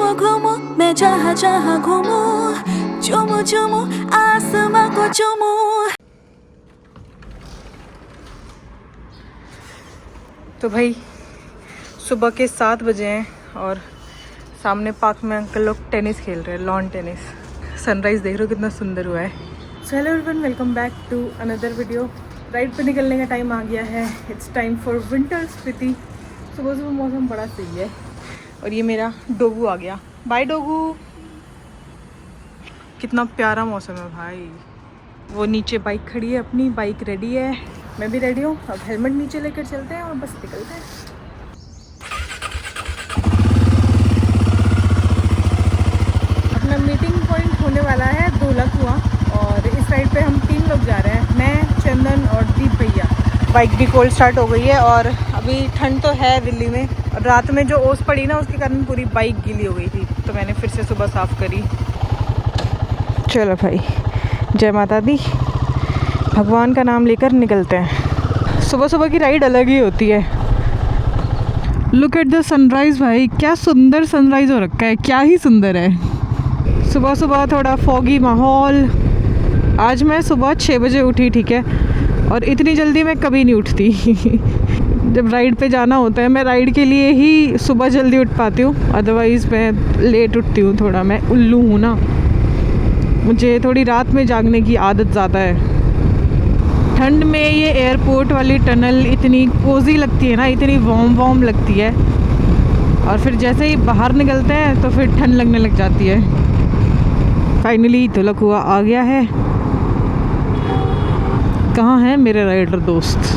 घूमो घूमो मैं जहाँ जहाँ घूमूं, चूमू चूमू आसमां को चूमू। तो भाई सुबह के 7 बजे हैं और सामने पार्क में अंकल लोग टेनिस खेल रहे हैं, लॉन टेनिस। सनराइज़ देख रहे हो कितना सुंदर हुआ है। So hello everyone, welcome back to another video. Ride पे निकलने का टाइम आ गया है। It's time for winter Spiti. सुबह सुबह मौसम बड़ा सही है और ये मेरा डोगू आ गया। बाय डोगू। कितना प्यारा मौसम है भाई। वो नीचे बाइक खड़ी है, अपनी बाइक रेडी है, मैं भी रेडी हूँ। अब हेलमेट नीचे लेकर चलते हैं और बस निकलते हैं। अपना मीटिंग पॉइंट होने वाला है धोलाकुआं और इस राइड पे हम 3 लोग जा रहे हैं, मैं, चंदन और दीप भैया। बाइक भी कोल्ड स्टार्ट हो गई है और अभी ठंड तो है दिल्ली में। और रात में जो ओस पड़ी ना उसके कारण पूरी बाइक गीली हो गई थी, तो मैंने फिर से सुबह साफ़ करी। चलो भाई, जय माता दी, भगवान का नाम लेकर निकलते हैं। सुबह सुबह की राइड अलग ही होती है। लुक एट द सनराइज़ भाई, क्या सुंदर सनराइज़ हो रखा है, क्या ही सुंदर है। सुबह सुबह थोड़ा फॉगी माहौल। आज मैं सुबह 6 बजे उठी, ठीक है, और इतनी जल्दी मैं कभी नहीं उठती। जब राइड पे जाना होता है मैं राइड के लिए ही सुबह जल्दी उठ पाती हूँ, अदरवाइज़ मैं लेट उठती हूँ। थोड़ा मैं उल्लू हूँ ना, मुझे थोड़ी रात में जागने की आदत ज़्यादा है। ठंड में ये एयरपोर्ट वाली टनल इतनी कोजी लगती है ना, इतनी वार्म लगती है, और फिर जैसे ही बाहर निकलते हैं तो फिर ठंड लगने लग जाती है। फाइनली धोलाकुआं आ गया है। कहाँ है मेरे राइडर दोस्त?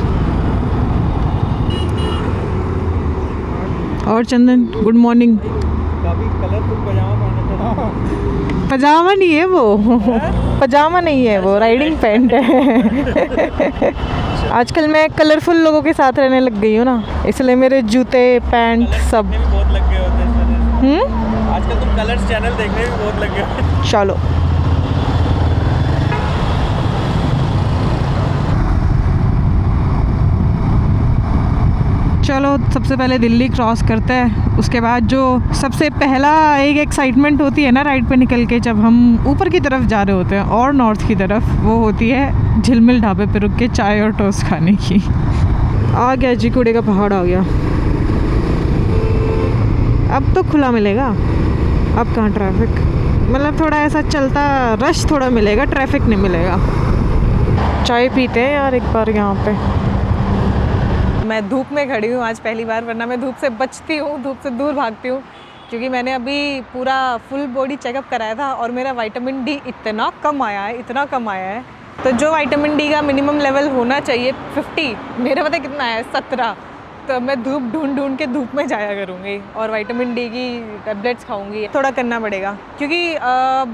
और चंदन, गुड मॉर्निंग। पजामा नहीं है वो, पजामा नहीं है वो, राइडिंग पैंट है। आजकल मैं कलरफुल लोगों के साथ रहने लग गई हूँ ना, इसलिए मेरे जूते पैंट सब बहुत लग गए होते हैं। आजकल तुम कलर्स चैनल देखने भी बहुत लग गए। चलो चलो, सबसे पहले दिल्ली क्रॉस करते हैं। उसके बाद जो सबसे पहला एक एक्साइटमेंट होती है ना राइड पे निकल के, जब हम ऊपर की तरफ जा रहे होते हैं और नॉर्थ की तरफ, वो होती है झिलमिल ढाबे पे रुक के चाय और टोस्ट खाने की। आ गया जी, कूड़े का पहाड़ आ गया। अब तो खुला मिलेगा, अब कहाँ ट्रैफिक, मतलब थोड़ा ऐसा चलता रश थोड़ा मिलेगा, ट्रैफिक नहीं मिलेगा। चाय पीते हैं यार एक बार यहाँ पे। मैं धूप में खड़ी हूँ आज पहली बार, वरना मैं धूप से बचती हूँ, धूप से दूर भागती हूँ, क्योंकि मैंने अभी पूरा फुल बॉडी चेकअप कराया था और मेरा विटामिन डी इतना कम आया है, इतना कम आया है। तो जो विटामिन डी का मिनिमम लेवल होना चाहिए 50, मेरे पता कितना है 17। तो मैं धूप ढूंढ के धूप में जाया करूँगी और विटामिन डी की टेबलेट्स खाऊंगी। थोड़ा करना पड़ेगा क्योंकि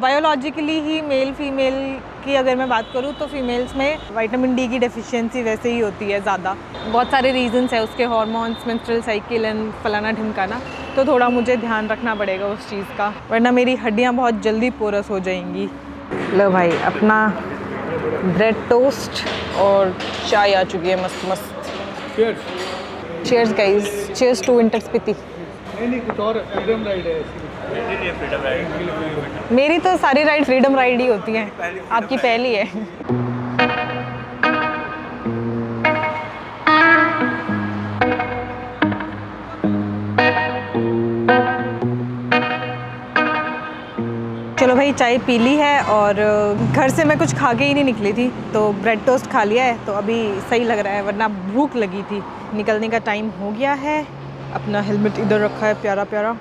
बायोलॉजिकली ही मेल फीमेल की अगर मैं बात करूँ तो फीमेल्स में विटामिन डी की डेफिशिएंसी वैसे ही होती है ज़्यादा। बहुत सारे रीजंस है उसके, हार्मोन्स, मेंस्ट्रुअल साइकिल एंड फलाना ढिमकाना। तो थोड़ा मुझे ध्यान रखना पड़ेगा उस चीज़ का, वरना मेरी हड्डियाँ बहुत जल्दी पोरस हो जाएंगी। लो भाई, अपना ब्रेड टोस्ट और चाय आ चुकी है मस्त मस्त। Cheers guys, cheers to winter Spiti. नहीं कुछ और फ्रीडम राइड है ऐसी। फ्रीडम राइड मेरी तो सारी राइड फ्रीडम राइड ही होती हैं, आपकी पहली है। चलो भाई, चाय पी ली है और घर से मैं कुछ खा के ही नहीं निकली थी, तो ब्रेड टोस्ट खा लिया है, तो अभी सही लग रहा है, वरना भूख लगी थी। निकलने का टाइम हो गया है। अपना हेलमेट इधर रखा है प्यारा प्यारा।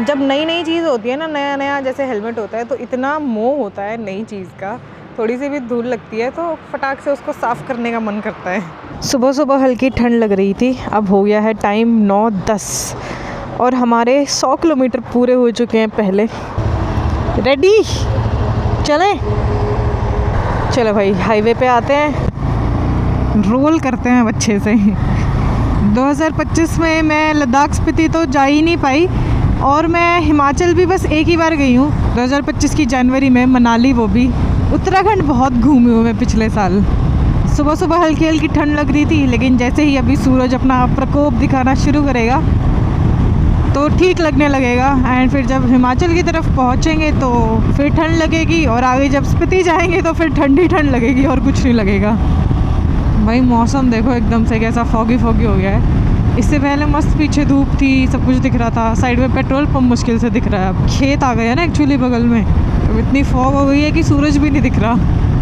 जब नई नई चीज़ होती है ना, नया नया जैसे हेलमेट होता है, तो इतना मोह होता है नई चीज़ का, थोड़ी सी भी धूल लगती है तो फटाक से उसको साफ़ करने का मन करता है। सुबह सुबह हल्की ठंड लग रही थी, अब हो गया है टाइम 9:10 और हमारे 100 किलोमीटर पूरे हो चुके हैं पहले। रेडी, चलें? चलो भाई, हाईवे पे आते हैं, रोल करते हैं अच्छे से। 2025 में मैं लद्दाख स्पीति तो जा ही नहीं पाई और मैं हिमाचल भी बस एक ही बार गई हूँ, 2025 की जनवरी में, मनाली, वो भी। उत्तराखंड बहुत घूमी हूँ मैं पिछले साल। सुबह सुबह हल्की हल्की ठंड लग रही थी, लेकिन जैसे ही अभी सूरज अपना प्रकोप दिखाना शुरू करेगा तो ठीक लगने लगेगा। एंड फिर जब हिमाचल की तरफ पहुंचेंगे तो फिर ठंड लगेगी, और आगे जब स्पीति जाएंगे तो फिर ठंडी ठंड लगेगी और कुछ नहीं लगेगा। भाई मौसम देखो एकदम से कैसा फॉगी फॉगी हो गया है। इससे पहले मस्त पीछे धूप थी, सब कुछ दिख रहा था, साइड में पेट्रोल पंप मुश्किल से दिख रहा है। अब खेत आ गया ना एक्चुअली बगल में, तो इतनी फॉग हो गई है कि सूरज भी नहीं दिख रहा।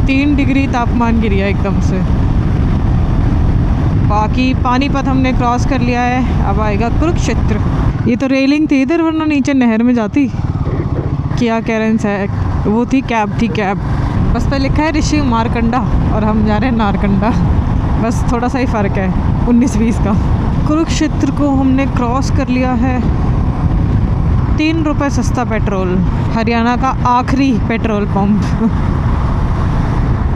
3 डिग्री तापमान गिर गया एकदम से। बाकी पानीपत हमने क्रॉस कर लिया है, अब आएगा कुरुक्षेत्र। ये तो रेलिंग थी इधर, वरना नीचे नहर में जाती। क्या कैरेंस है, वो थी कैब। बस पे लिखा है ऋषि मारकंडा और हम जा रहे हैं नारकंडा। बस थोड़ा सा ही फ़र्क है 19-20 का। कुरुक्षेत्र को हमने क्रॉस कर लिया है। 3 रुपये सस्ता पेट्रोल, हरियाणा का आखिरी पेट्रोल पंप।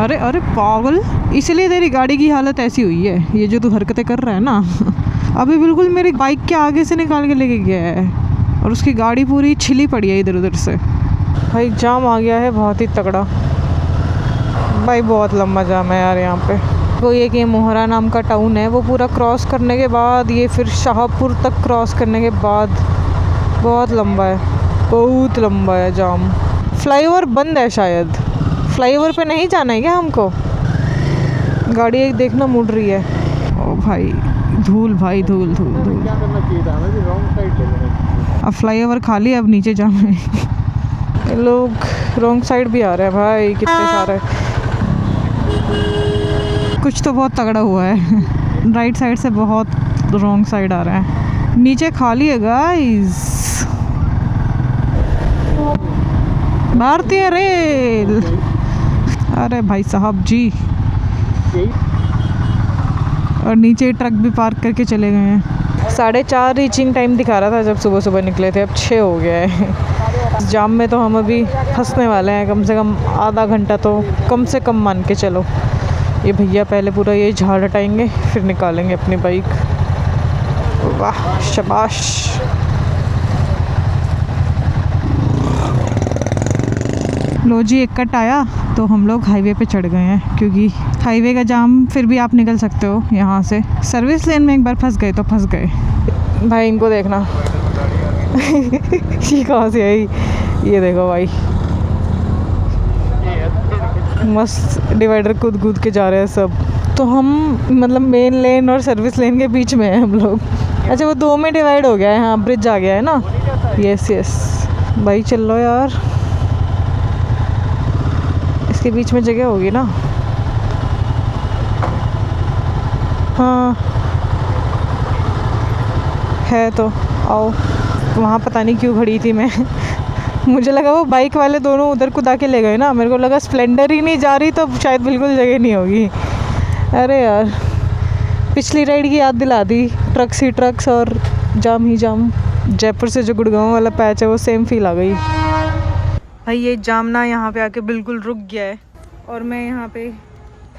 अरे अरे पागल, इसलिए तेरी गाड़ी की हालत ऐसी हुई है, ये जो तू हरकतें कर रहा है ना। अभी बिल्कुल मेरी बाइक के आगे से निकाल के लेके गया है और उसकी गाड़ी पूरी छिली पड़ी है इधर उधर से। भाई जाम आ गया है बहुत ही तगड़ा, भाई बहुत लंबा जाम है यार यहाँ पे। वो ये कि मोहरा नाम का टाउन है, वो पूरा क्रॉस करने के बाद ये फिर शाहपुर तक क्रॉस करने के बाद बहुत लंबा है जाम। फ्लाईओवर बंद है शायद, फ्लाईओवर पे नहीं जाना है क्या हमको? गाड़ी एक देखना मुड़ रही है। ओ भाई धूल, भाई धूल। अब फ्लाईओवर खाली, अब नीचे जाम है। लोग रॉन्ग साइड भी आ रहे हैं भाई, कितने सारे। कुछ तो बहुत तगड़ा हुआ है। राइट साइड से बहुत रॉन्ग साइड आ रहा है। नीचे खाली है गाइस। भारतीय रेल, अरे भाई साहब जी। और नीचे ट्रक भी पार्क करके चले गए हैं। 4:30 रीचिंग टाइम दिखा रहा था जब सुबह निकले थे, अब 6 हो गया है। जाम में तो हम अभी फंसने वाले हैं, कम से कम आधा घंटा तो कम से कम मान के चलो। ये भैया पहले पूरा ये झाड़ हटाएंगे, फिर निकालेंगे अपनी बाइक। वाह शाबाश। लो जी, एक कट आया तो हम लोग हाईवे पे चढ़ गए हैं, क्योंकि हाईवे का जाम फिर भी आप निकल सकते हो यहाँ से। सर्विस लेन में एक बार फंस गए तो फंस गए। भाई इनको देखना ये कहाँ से आई, ये देखो भाई मस्त डिवाइडर कूद के जा रहे हैं सब। तो हम मतलब मेन लेन और सर्विस लेन के बीच में हैं हम लोग। अच्छा वो 2 में डिवाइड हो गया है, हाँ ब्रिज आ गया है ना। यस भाई चल लो यार, इसके बीच में जगह होगी ना। हाँ है तो आओ। वहाँ पता नहीं क्यों खड़ी थी मैं मुझे लगा वो बाइक वाले दोनों उधर कूदा के ले गए ना, मेरे को लगा स्प्लेंडर ही नहीं जा रही तो शायद बिल्कुल जगह नहीं होगी। अरे यार पिछली राइड की याद दिला दी, ट्रक्स ही ट्रक्स और जाम ही जाम। जयपुर से जो गुड़गांव वाला पैच है वो सेम फील आ गई। भाई ये जाम ना यहाँ पे आके बिल्कुल रुक गया है, और मैं यहाँ पे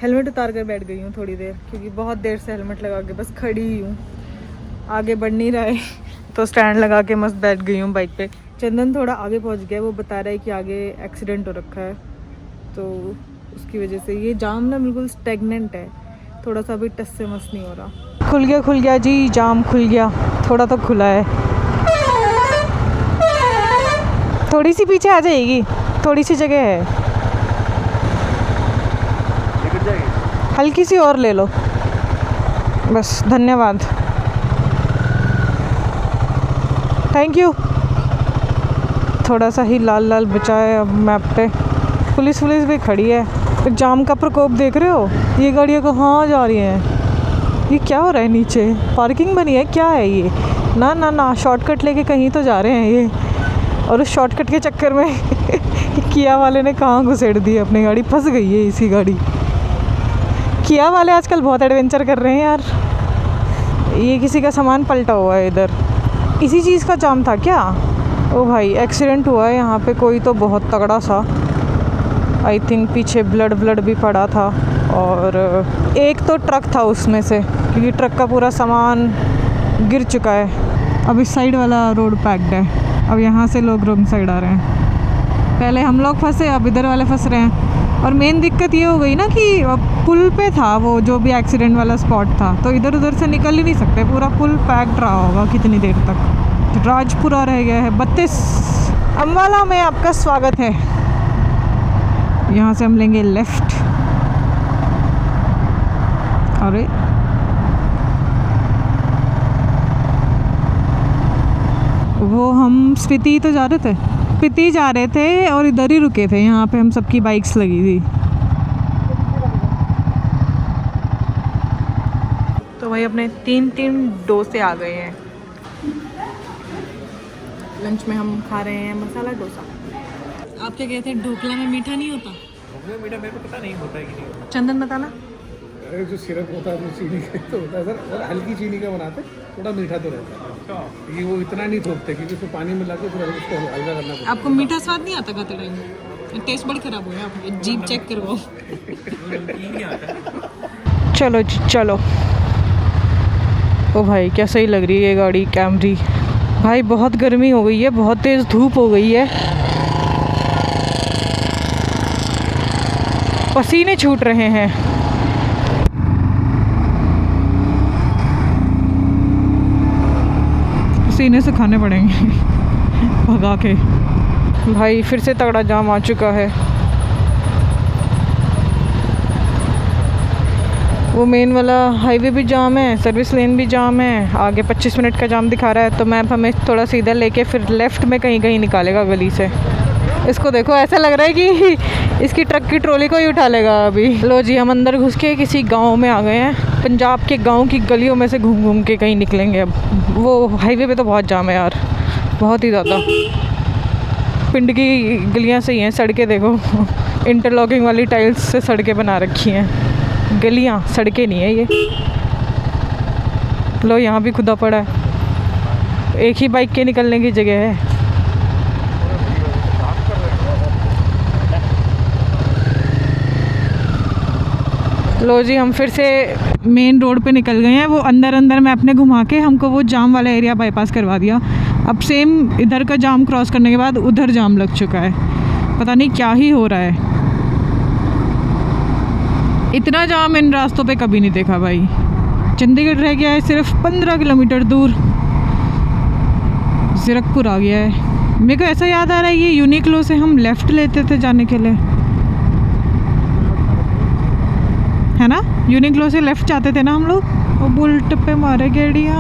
हेलमेट उतार कर बैठ गई हूँ थोड़ी देर, क्योंकि बहुत देर से हेलमेट लगा के बस खड़ी ही हूँ, आगे बढ़ नहीं रहा है तो स्टैंड लगा के मस्त बैठ गई हूँ बाइक पे। चंदन थोड़ा आगे पहुँच गया, वो बता रहा है कि आगे एक्सीडेंट हो रखा है, तो उसकी वजह से ये जाम ना बिल्कुल स्टेगनेंट है, थोड़ा सा भी टस से मस नहीं हो रहा। खुल गया जी, जाम खुल गया, थोड़ा तो खुला है। थोड़ी सी पीछे आ जाएगी, थोड़ी सी जगह है, हल्की सी और ले लो बस। धन्यवाद, थैंक यू। थोड़ा सा ही लाल लाल बचा है अब मैप पे। पुलिस भी खड़ी है। तो जाम का प्रकोप देख रहे हो, ये गाड़ियाँ कहाँ जा रही हैं, ये क्या हो रहा है, नीचे पार्किंग बनी है क्या है ये? ना शॉर्टकट लेके कहीं तो जा रहे हैं ये, और उस शॉर्टकट के चक्कर में किया वाले ने कहाँ घुसेड़ दी अपनी गाड़ी, फंस गई है इसी गाड़ी। किया वाले आजकल बहुत एडवेंचर कर रहे हैं यार। ये किसी का सामान पलटा हुआ है इधर, इसी चीज़ का जाम था क्या? ओ भाई एक्सीडेंट हुआ है यहाँ पे कोई तो बहुत तगड़ा सा, आई थिंक पीछे ब्लड भी पड़ा था, और एक तो ट्रक था उसमें से, क्योंकि ट्रक का पूरा सामान गिर चुका है। अब इस साइड वाला रोड पैक्ड है, अब यहाँ से लोग रॉन्ग साइड आ रहे हैं। पहले हम लोग फंसे, अब इधर वाले फंस रहे हैं। और मेन दिक्कत ये हो गई ना कि पुल पे था वो जो भी एक्सीडेंट वाला स्पॉट था, तो इधर उधर से निकल ही नहीं सकते, पूरा पुल पैक्ड रहा होगा कितनी देर तक। राजपुरा रह गया है 32। अम्बाला में आपका स्वागत है। यहाँ से हम लेंगे लेफ्ट। अरे वो हम स्पीति तो जा रहे थे, स्पीति जा रहे थे और इधर ही रुके थे। यहाँ पे हम सबकी बाइक्स लगी थी। तो भाई अपने 3 डोसे आ गए हैं। लंच में हम खा रहे हैं मसाला डोसा। आप क्या कहते हैं, ढोकला में मीठा नहीं होता? ढोकला मीठा मेरे को पता नहीं होता है कि नहीं होता। चंदन बताना। अरे जो सिरप होता है वो चीनी का तो होता है सर, और हल्की चीनी का बनाते थोड़ा मीठा तो रहता है। ये वो इतना नहीं ठोकते क्योंकि उसको पानी मिला के फिर उसको हल्का करना पड़ता है। आपको मीठा स्वाद नहीं आता खाते टाइम? टेस्ट बड़ा खराब हो गया, आप जीभ चेक करवाओ। चलो जी चलो। ओ भाई क्या सही लग रही है ये गाड़ी कैमरी। भाई बहुत गर्मी हो गई है, बहुत तेज़ धूप हो गई है, पसीने छूट रहे हैं। पसीने से खाने पड़ेंगे भगा के। भाई फिर से तगड़ा जाम आ चुका है। वो मेन वाला हाईवे भी जाम है, सर्विस लेन भी जाम है। आगे 25 मिनट का जाम दिखा रहा है, तो मैप हमें थोड़ा सीधा लेके फिर लेफ़्ट में कहीं कहीं निकालेगा गली से। इसको देखो, ऐसा लग रहा है कि इसकी ट्रक की ट्रॉली को ही उठा लेगा अभी। लो जी हम अंदर घुस के किसी गांव में आ गए हैं। पंजाब के गांव की गलियों में से घूम घूम के कहीं निकलेंगे अब। वो हाईवे पे तो बहुत जाम है यार, बहुत ही ज़्यादा। पिंड की गलियाँ सही हैं, सड़कें देखो इंटरलॉकिंग वाली टाइल्स से सड़कें बना रखी हैं। गलियाँ, सड़कें नहीं है ये। लो यहाँ भी खुदा पड़ा है, एक ही बाइक के निकलने की जगह है। लो जी हम फिर से मेन रोड पे निकल गए हैं। वो अंदर मैं अपने घुमा के हमको वो जाम वाला एरिया बाईपास करवा दिया। अब सेम इधर का जाम क्रॉस करने के बाद उधर जाम लग चुका है। पता नहीं क्या ही हो रहा है। इतना जाम इन रास्तों पे कभी नहीं देखा भाई। चंडीगढ़ रह गया है सिर्फ 15 किलोमीटर दूर, जीरकपुर आ गया है। मेरे को ऐसा याद आ रहा है ये यूनिक्लो से हम लेफ़्ट लेते थे जाने के लिए, है ना? यूनिक्लो से लेफ़्ट जाते थे ना हम लोग। वो बुलट पे मारे गेड़िया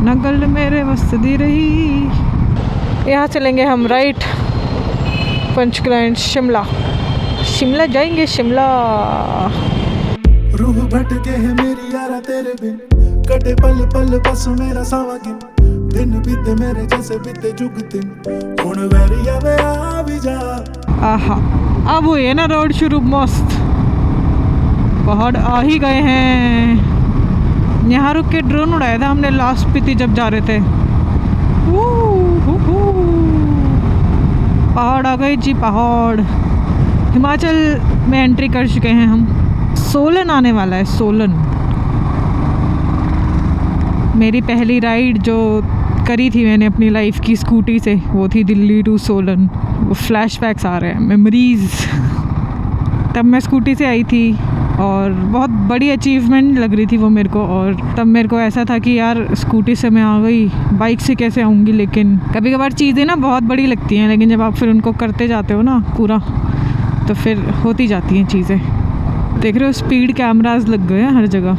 नगल मेरे वसदी रही। यहाँ चलेंगे हम राइट, पंचक्लाइंट शिमला। शिमला जाएंगे, शिमला। रूह भटके है मेरी यारा तेरे बिन, कटे पल पल बस मेरा सावा गिन। दिन बीते मेरे जैसे बीते जुग दिन, हुण वैरिया वे आ भी जा। आहा अब हुई है ना रोड शुरू, मस्त। पहाड़ आ ही गए हैं। यहाँ रुक के ड्रोन उड़ाया था हमने लास्ट स्पीति जब जा रहे थे। पहाड़ आ गए जी, पहाड़। हिमाचल में एंट्री कर चुके हैं हम। सोलन आने वाला है, सोलन। मेरी पहली राइड जो करी थी मैंने अपनी लाइफ की स्कूटी से, वो थी दिल्ली टू सोलन। वो फ्लैशबैक्स आ रहे हैं, मेमोरीज। तब मैं स्कूटी से आई थी और बहुत बड़ी अचीवमेंट लग रही थी वो मेरे को। और तब मेरे को ऐसा था कि यार स्कूटी से मैं आ गई, बाइक से कैसे आऊँगी। लेकिन कभी कभार चीज़ें ना बहुत बड़ी लगती हैं, लेकिन जब आप फिर उनको करते जाते हो ना पूरा, तो फिर होती जाती हैं चीज़ें। देख रहे हो स्पीड कैमरास लग गए हैं हर जगह।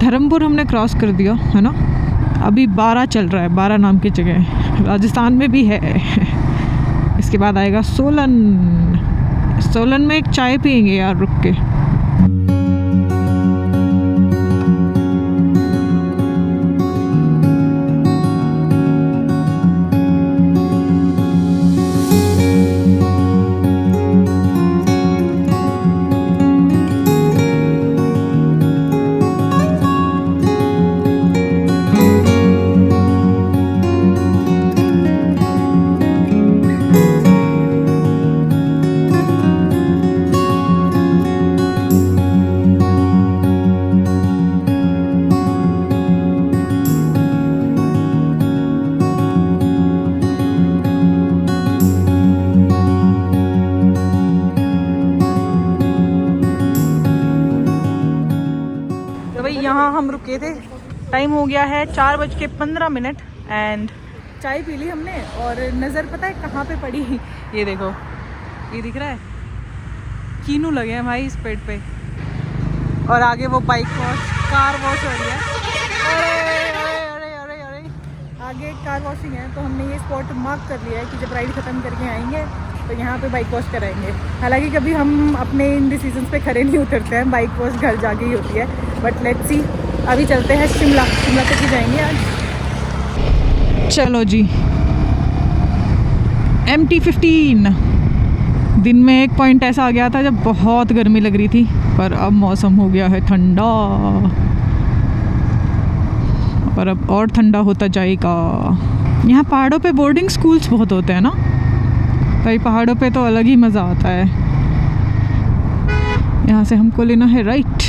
धर्मपुर हमने क्रॉस कर दिया है ना। अभी 12 चल रहा है, 12 नाम की जगह है, राजस्थान में भी है। इसके बाद आएगा सोलन। सोलन में एक चाय पियेंगे यार रुक के। हम रुके थे। टाइम हो गया है 4:15 एंड चाय पी ली हमने और नज़र पता है कहाँ पे पड़ी? ये देखो, ये दिख रहा है, कीनू लगे हैं भाई इस पेड़ पे। और आगे वो बाइक वॉश, कार वॉश हो रही है। अरे आगे कार वॉशिंग है, तो हमने ये स्पॉट मार्क कर लिया है कि जब राइड ख़त्म करके आएंगे तो यहाँ पे बाइक वॉश कराएंगे। हालांकि कभी हम अपने इन डिसीजंस पे खड़े नहीं उतरते हैं, बाइक वॉश घर जाके ही होती है। बट लेट्स सी, अभी चलते हैं शिमला तक ही जाएंगे आज। चलो जी, MT-15। दिन में एक पॉइंट ऐसा आ गया था जब बहुत गर्मी लग रही थी, पर अब मौसम हो गया है ठंडा, पर अब और ठंडा होता जाएगा। यहाँ पहाड़ों पे बोर्डिंग स्कूल्स बहुत होते हैं ना, भाई पहाड़ों पे तो अलग ही मज़ा आता है। यहाँ से हमको लेना है right.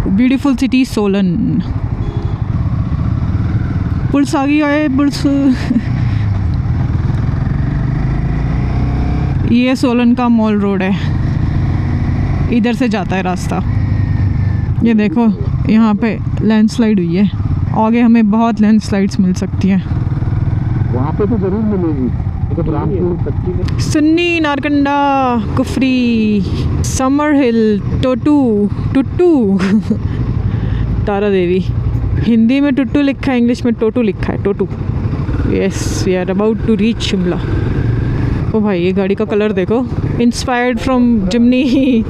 Beautiful city Solan. Police आ गई है, पुलिस। ये सोलन का मॉल रोड है, इधर से जाता है रास्ता। ये देखो यहाँ पे लैंडस्लाइड हुई है, आगे हमें बहुत लैंडस्लाइड्स मिल सकती हैं। वहाँ पे तो जरूर मिलेगी, तो रामपुर, सुन्नी, नारकंडा, कुफरी, समर हिल, टुट्टू तारा देवी। हिंदी में टुट्टू लिखा है, इंग्लिश में टोटू लिखा है, Totu. Yes, we are about to reach Shimla. ओ भाई, ये गाड़ी का कलर देखो, इंस्पायर्ड फ्रॉम जिमनी।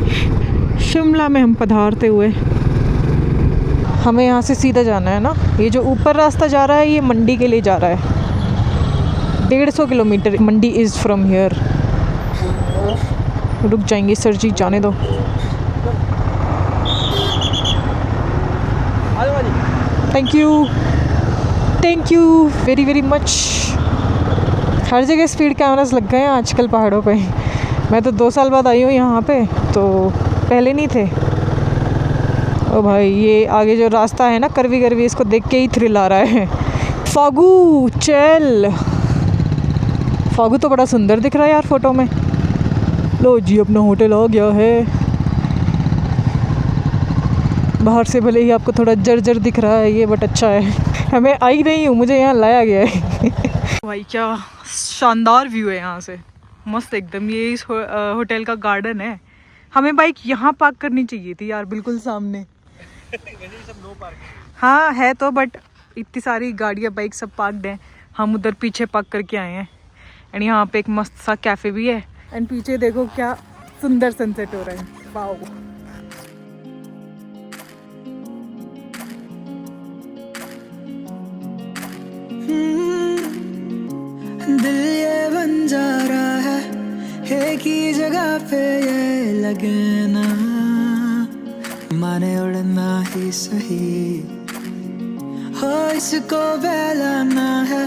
शिमला में हम पधारते हुए, हमें यहाँ से सीधा जाना है ना। ये जो ऊपर रास्ता जा रहा है ये मंडी के लिए जा रहा है। 150 kilometre Mandi is from here. रुक जाएंगे सर जी, जाने दो। Thank you very much. हर जगह स्पीड कैमरास लग गए हैं आजकल पहाड़ों पे। मैं तो 2 साल बाद आई हूँ यहाँ पे, तो पहले नहीं थे। ओ भाई, ये आगे जो रास्ता है ना करवी, इसको देख के ही थ्रिल आ रहा है। फागू चल, फागू तो बड़ा सुंदर दिख रहा है यार फोटो में। लो जी, अपना होटल आ गया है। बाहर से भले ही आपको थोड़ा जर्जर दिख रहा है ये, बट अच्छा है। मैं आई नहीं हूँ, मुझे यहाँ लाया गया है। भाई क्या शानदार व्यू है यहाँ से, मस्त एकदम। ये इस होटल का गार्डन है। हमें बाइक यहाँ पार्क करनी चाहिए थी यार, बिल्कुल सामने। सब नो पार्किंग। हाँ है तो, बट इतनी सारी गाड़ियाँ बाइक सब पार्कड हैं। हम उधर पीछे पार्क करके आए हैं। एंड यहाँ पे एक मस्त सा कैफ़े भी है। एंड पीछे देखो क्या सुंदर सनसेट हो रहा है, वाओ। दिल ये बन जा रहा है एक ही जगह पे ये लगे ना, माने उड़ना ही सही हो, इसको बहलाना है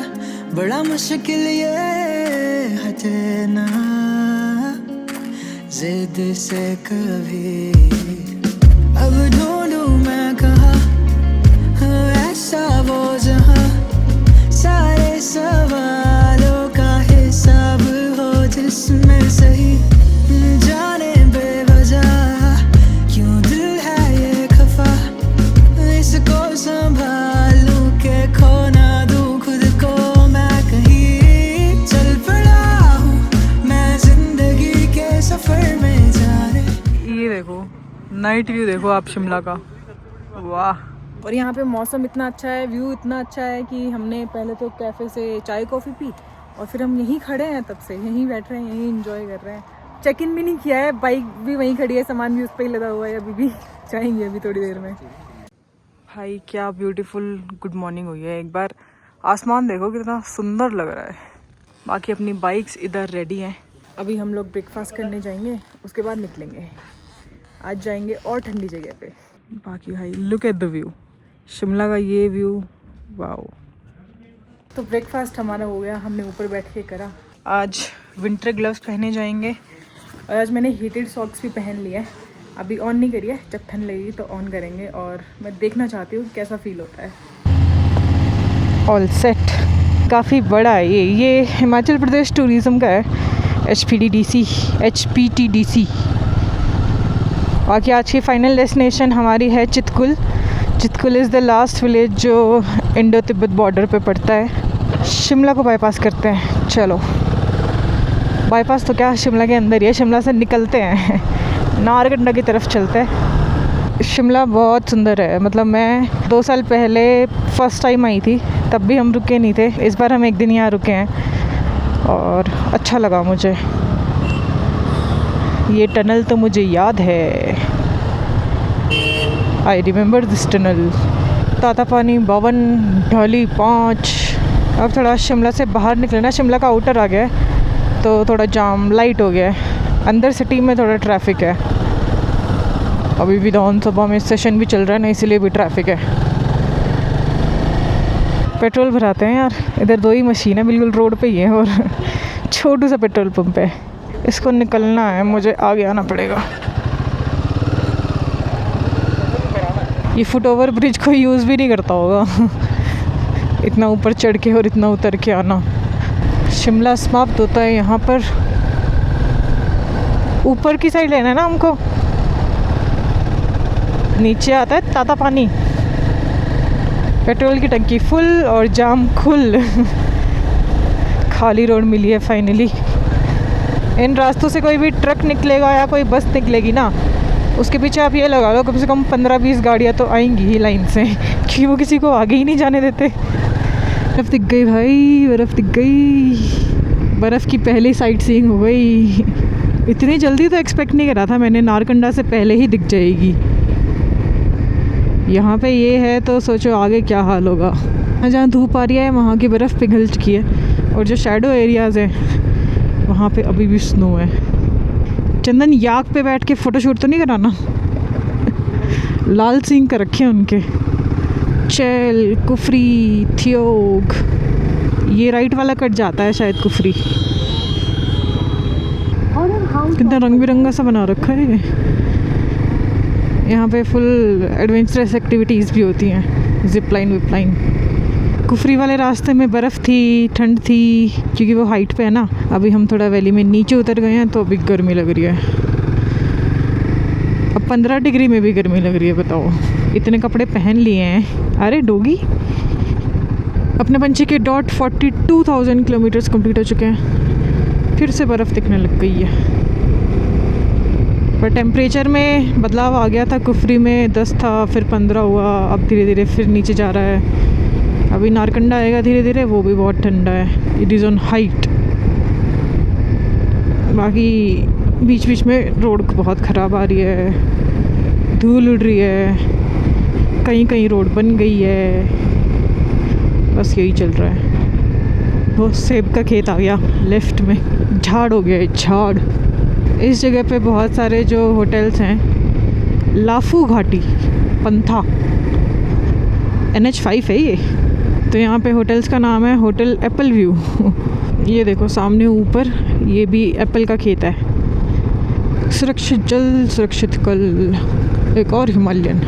बड़ा मुश्किल, ये हटे ना जिद से कभी। अब ढूंढूं मैं कहाँ ऐसा वो जहाँ सारे सवालों का हिसाब हो, जिसमें सही जाने बेवजह क्यों दिल है ये खफा, इसको संभालूं के खो ना दूं खुद को मैं कहीं। चल पड़ा हूँ मैं जिंदगी के सफर में जाने। ये देखो नाइट व्यू देखो आप शिमला का, वाह। और यहाँ पे मौसम इतना अच्छा है, व्यू इतना अच्छा है कि हमने पहले तो कैफ़े से चाय कॉफ़ी पी और फिर हम यहीं खड़े हैं, तब से यहीं बैठ रहे हैं, यहीं एंजॉय कर रहे हैं। चेक इन भी नहीं किया है, बाइक भी वहीं खड़ी है, सामान भी उस पर ही लगा हुआ है। अभी भी जाएंगे अभी थोड़ी देर में। भाई क्या ब्यूटीफुल गुड मॉर्निंग हुई है। एक बार आसमान देखो कितना सुंदर लग रहा है। बाकी अपनी बाइक्स इधर रेडी हैं। अभी हम लोग ब्रेकफास्ट करने जाएंगे, उसके बाद निकलेंगे। आज जाएंगे और ठंडी जगह पे। बाकी भाई look at the view, Shimla का ये व्यू, वाओ। तो ब्रेकफास्ट हमारा हो गया, हमने ऊपर बैठ के करा। आज विंटर ग्लव्स पहने जाएंगे और आज मैंने हीटेड सॉक्स भी पहन लिया है। अभी ऑन नहीं करी है, जब ठंड लगेगी तो ऑन करेंगे। और मैं देखना चाहती हूँ कैसा फील होता है। ऑल सेट काफ़ी बड़ा है ये हिमाचल प्रदेश टूरिज़्म का है, HPTDC। बाकी आज की फ़ाइनल डेस्टिनेशन हमारी है Chitkul. Chitkul is the last village जो इंडो तिब्बत बॉर्डर पे पड़ता है। शिमला को बाईपास करते हैं। चलो बाईपास तो क्या, शिमला के अंदर ही है। शिमला से निकलते हैं, नारकंडा की तरफ चलते हैं। शिमला बहुत सुंदर है। मतलब मैं 2 साल पहले फ़र्स्ट टाइम आई थी, तब भी हम रुके नहीं थे। इस बार हम 1 दिन यहाँ रुके हैं और अच्छा लगा मुझे। ये टनल तो मुझे याद है, I remember this tunnel. Tatapani 52, ढाली 5। अब थोड़ा शिमला से बाहर निकलना, शिमला का आउटर आ गया है तो थोड़ा जाम लाइट हो गया है। अंदर सिटी में थोड़ा ट्रैफिक है। अभी विधानसभा में सेशन भी चल रहा है ना, इसीलिए भी ट्रैफिक है। पेट्रोल भराते हैं यार, इधर 2 ही मशीन है, बिल्कुल रोड पे ही है और छोटू सा पेट्रोल पंप है। इसको निकलना है, मुझे आगे आना पड़ेगा। ये फुट ओवर ब्रिज कोई यूज़ भी नहीं करता होगा इतना ऊपर चढ़ के और इतना उतर के आना। शिमला समाप्त होता है यहाँ पर। ऊपर की साइड लेना है ना हमको, नीचे आता है तातापानी। पेट्रोल की टंकी फुल और जाम खुल खाली रोड मिली है फाइनली। इन रास्तों से कोई भी ट्रक निकलेगा या कोई बस निकलेगी ना, उसके पीछे आप ये लगा लो कम से कम 15-20 गाड़ियाँ तो आएंगी ही लाइन से, क्योंकि वो किसी को आगे ही नहीं जाने देते। बर्फ़ दिख गई भाई, बर्फ़ दिख गई। बर्फ़ की पहली साइट सीइंग हो गई। इतनी जल्दी तो एक्सपेक्ट नहीं करा था मैंने, नारकंडा से पहले ही दिख जाएगी। यहाँ पे ये है तो सोचो आगे क्या हाल होगा। जहाँ धूप आ रही है वहाँ की बर्फ़ पिघल चुकी है और जो शैडो एरियाज़ हैं वहाँ पे अभी भी स्नो है। चंदन याक पे बैठ के फ़ोटोशूट तो नहीं कराना लाल सिंह कर रखे हैं उनके। चेल, कुफरी, थियोग, ये राइट वाला कट जाता है शायद कुफरी। कितना रंग बिरंगा सा बना रखा है। यहाँ पे फुल एडवेंचरस एक्टिविटीज़ भी होती हैं, zip line whip line. Kufri वाले रास्ते में बर्फ़ थी, ठंड थी, क्योंकि वो हाइट पे है ना। अभी हम थोड़ा वैली में नीचे उतर गए हैं तो अभी गर्मी लग रही है। अब 15 डिग्री में भी गर्मी लग रही है, बताओ। इतने कपड़े पहन लिए हैं। अरे डोगी, अपने पंछी के डॉट 42,000 किलोमीटर्स कंप्लीट हो चुके हैं। फिर से बर्फ़ दिखने लग गई है, पर टेम्परेचर में बदलाव आ गया था। कुफरी में 10 था, फिर 15 हुआ, अब धीरे धीरे फिर नीचे जा रहा है। अभी नारकंडा आएगा धीरे धीरे, वो भी बहुत ठंडा है। It is on height. बाकी बीच बीच में रोड बहुत ख़राब आ रही है, धूल उड़ रही है, कहीं कहीं रोड बन गई है। बस यही चल रहा है। वो सेब का खेत आ गया लेफ़्ट में, झाड़ हो गया है, झाड़। इस जगह पे बहुत सारे जो होटल्स हैं, लाफू घाटी, पंथा, NH5 है ये। तो यहाँ पे होटल्स का नाम है होटल एप्पल व्यू ये देखो सामने ऊपर, ये भी एप्पल का खेत है। सुरक्षित जल, सुरक्षित कल। एक और हिमालयन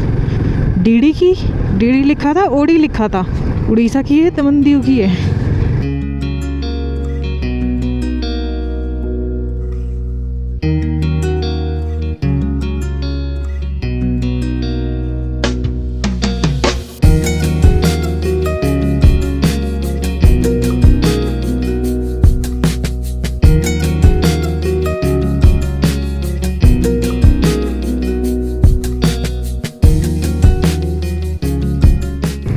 डीडी लिखा था, ओडी लिखा था। उड़ीसा की है, तमंदीव की है।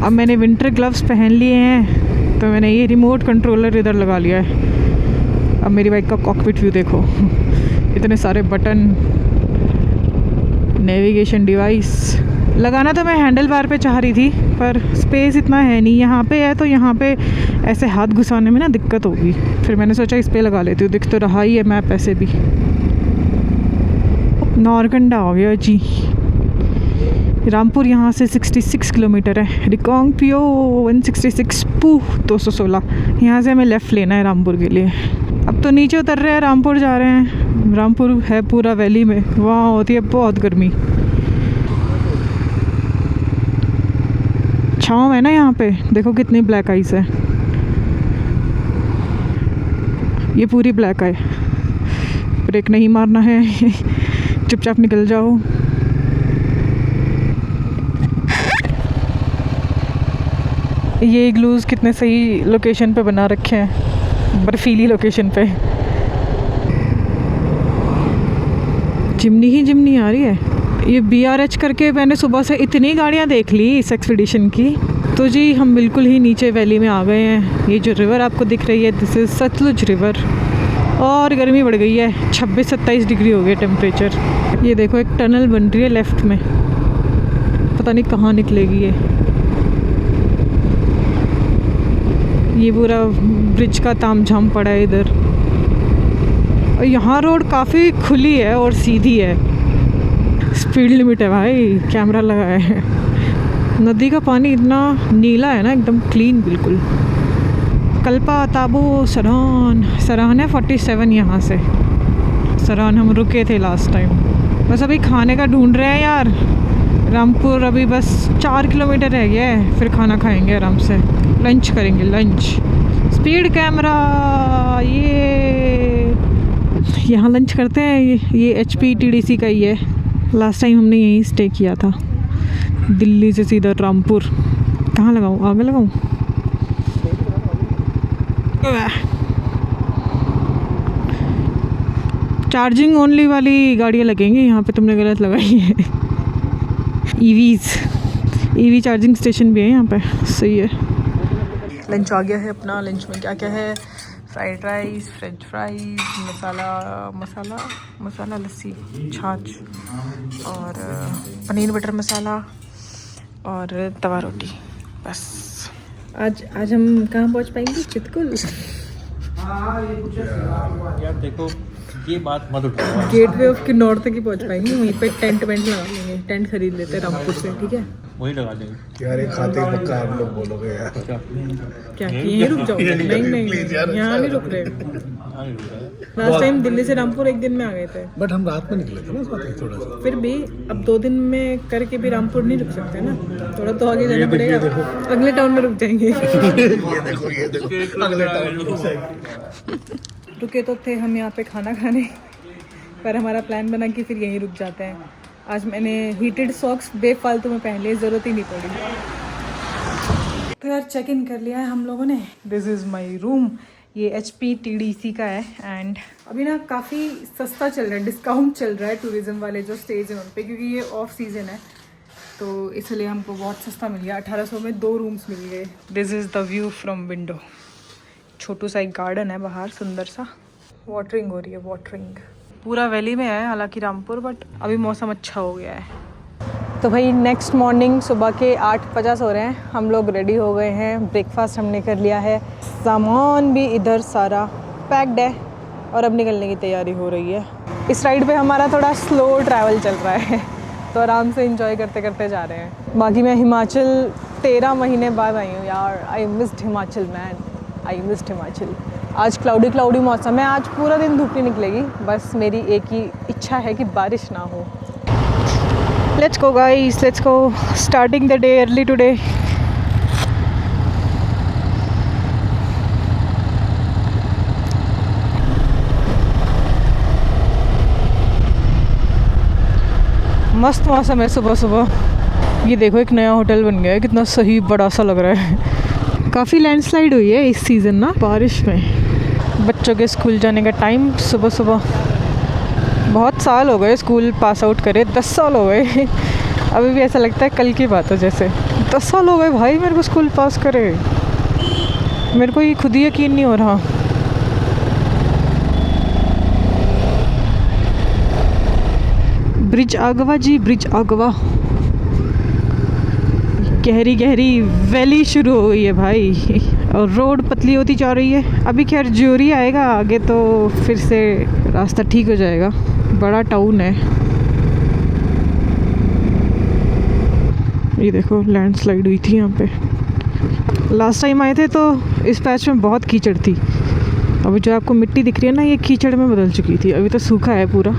अब मैंने विंटर ग्लव्स पहन लिए हैं तो मैंने ये रिमोट कंट्रोलर इधर लगा लिया है। अब मेरी बाइक का कॉकपिट व्यू देखो इतने सारे बटन, नेविगेशन डिवाइस। लगाना तो मैं हैंडल बार पे चाह रही थी, पर स्पेस इतना है नहीं। यहाँ पे है तो यहाँ पे ऐसे हाथ घुसाने में ना दिक्कत होगी, फिर मैंने सोचा इस पे लगा लेती हूँ। दिख तो रहा ही है मैप ऐसे भी। नारकंडा हो गया जी। रामपुर यहाँ से 66 किलोमीटर है। रिकांगपियो 166, पूह 216। यहाँ से हमें लेफ़्ट लेना है रामपुर के लिए। अब तो नीचे उतर रहे हैं, रामपुर जा रहे हैं। रामपुर है पूरा वैली में, वहाँ होती है बहुत गर्मी। छाँव है ना यहाँ पे, देखो कितनी ब्लैक आइस है। ये पूरी ब्लैक है, ब्रेक नहीं मारना है चुपचाप निकल जाओ। ये इग्लूज़ कितने सही लोकेशन पे बना रखे हैं, बर्फीली लोकेशन पे। जिमनी ही जिमनी आ रही है। ये BRH करके मैंने सुबह से इतनी गाड़ियाँ देख ली इस एक्सपीडिशन की। तो जी हम बिल्कुल ही नीचे वैली में आ गए हैं। ये जो रिवर आपको दिख रही है, दिस इज़ सतलुज रिवर। और गर्मी बढ़ गई है, 26-27 डिग्री हो गया टेम्परेचर। ये देखो एक टनल बन रही है लेफ़्ट में, पता नहीं कहाँ निकलेगी ये पूरा ब्रिज का तामझाम पड़ा है इधर। और यहाँ रोड काफ़ी खुली है और सीधी है। स्पीड लिमिट है भाई, कैमरा लगा है। नदी का पानी इतना नीला है ना, एकदम क्लीन बिल्कुल। कल्पा ताबू सराहन है 47 यहाँ से। सराहन हम रुके थे लास्ट टाइम। बस अभी खाने का ढूंढ रहे हैं यार। रामपुर अभी बस 4 किलोमीटर रह गया है, फिर खाना खाएंगे आराम से, लंच करेंगे लंच। स्पीड कैमरा, ये यहाँ लंच करते हैं। ये HP TDC का ही है। लास्ट टाइम हमने यहीं स्टे किया था, दिल्ली से सीधा रामपुर। कहाँ लगाऊँ, आगे लगाऊँ? चार्जिंग ओनली वाली गाड़ियाँ लगेंगी यहाँ पे, तुमने गलत लगाई है। EV चार्जिंग स्टेशन भी है यहाँ पे, सही है। लंच आ गया है अपना। लंच में क्या क्या है? फ्राइड राइस, फ्रेंच फ्राइज, मसाला लस्सी, छाछ और पनीर बटर मसाला और तवा रोटी। बस आज हम कहाँ पहुँच पाएंगे? चितकुल। यार देखो, ये बात मत उठाओ। गेटवे ऑफ किन्नौर तक ही पहुँच पाएंगे। वहीं पे टेंट लगा लेंगे। टेंट खरीद लेते हैं रामपुर से, ठीक है? वही लगा देंगे यार, एक खाते ही पक्का आप लोग बोलोगे यार। क्या यहीं रुक जाओ? नहीं, यहाँ नहीं रुक रहे। लास्ट टाइम दिल्ली से रामपुर एक दिन में आ गए थे। बट हम रात में निकले थे ना, थोड़ा सा। फिर भी अब 2 दिन में करके भी रामपुर नहीं रुक सकते ना, थोड़ा तो आगे जाना पड़ेगा। अगले टाउन में रुक जाएंगे। ये देखो अगले टाउन में रुक जाएंगे। रुके तो थे हम यहाँ पे खाना खाने, पर हमारा प्लान बना कि फिर यहीं रुक जाते हैं। आज मैंने हीटेड सॉक्स बेफालतू में पहन लिए, ज़रूरत ही नहीं पड़ी। तो यार चेक इन कर लिया है हम लोगों ने। This is my room. ये HP TDC का है। एंड अभी ना काफ़ी सस्ता चल रहा है, डिस्काउंट चल रहा है टूरिज़्म वाले जो स्टेज हैं उन पर, क्योंकि ये ऑफ सीज़न है तो इसलिए हमको बहुत सस्ता मिल गया। 1800 में 2 रूम्स मिल गए। This is the view from window. छोटू सा एक गार्डन है बाहर, सुंदर सा। वाटरिंग हो रही है, वाटरिंग। पूरा वैली में है हालांकि रामपुर, बट अभी मौसम अच्छा हो गया है। तो भाई नेक्स्ट मॉर्निंग सुबह के 8:50 हो रहे हैं। हम लोग रेडी हो गए हैं, ब्रेकफास्ट हमने कर लिया है, सामान भी इधर सारा पैक्ड है और अब निकलने की तैयारी हो रही है। इस राइड पे हमारा थोड़ा स्लो ट्रैवल चल रहा है तो आराम से इंजॉय करते करते जा रहे हैं। बाकी मैं हिमाचल 13 महीने बाद आई हूँ यार। I missed Himachal man, I missed Himachal. आज क्लाउडी मौसम है, आज पूरा दिन धूप नहीं निकलेगी। बस मेरी एक ही इच्छा है कि बारिश ना हो। Let's go guys, let's go. Starting the day early today. मस्त मौसम है सुबह सुबह। ये देखो एक नया होटल बन गया है, कितना सही बड़ा सा लग रहा है। काफ़ी लैंडस्लाइड हुई है इस सीज़न ना, बारिश में। बच्चों के स्कूल जाने का टाइम सुबह सुबह। बहुत साल हो गए स्कूल पास आउट करे, 10 साल हो गए। अभी भी ऐसा लगता है कल की बात हो जैसे। 10 साल हो गए भाई मेरे को स्कूल पास करे। मेरे को ये खुद ही यकीन नहीं हो रहा। ब्रिज आगवा जी, ब्रिज आगवा। गहरी गहरी वैली शुरू हो गई है भाई और रोड पतली होती जा रही है। अभी खैर ज्योरी आएगा आगे तो फिर से रास्ता ठीक हो जाएगा। बड़ा टाउन है। ये देखो लैंडस्लाइड हुई थी यहाँ पे। लास्ट टाइम आए थे तो इस पैच में बहुत कीचड़ थी। अभी जो आपको मिट्टी दिख रही है ना, ये कीचड़ में बदल चुकी थी। अभी तो सूखा है पूरा,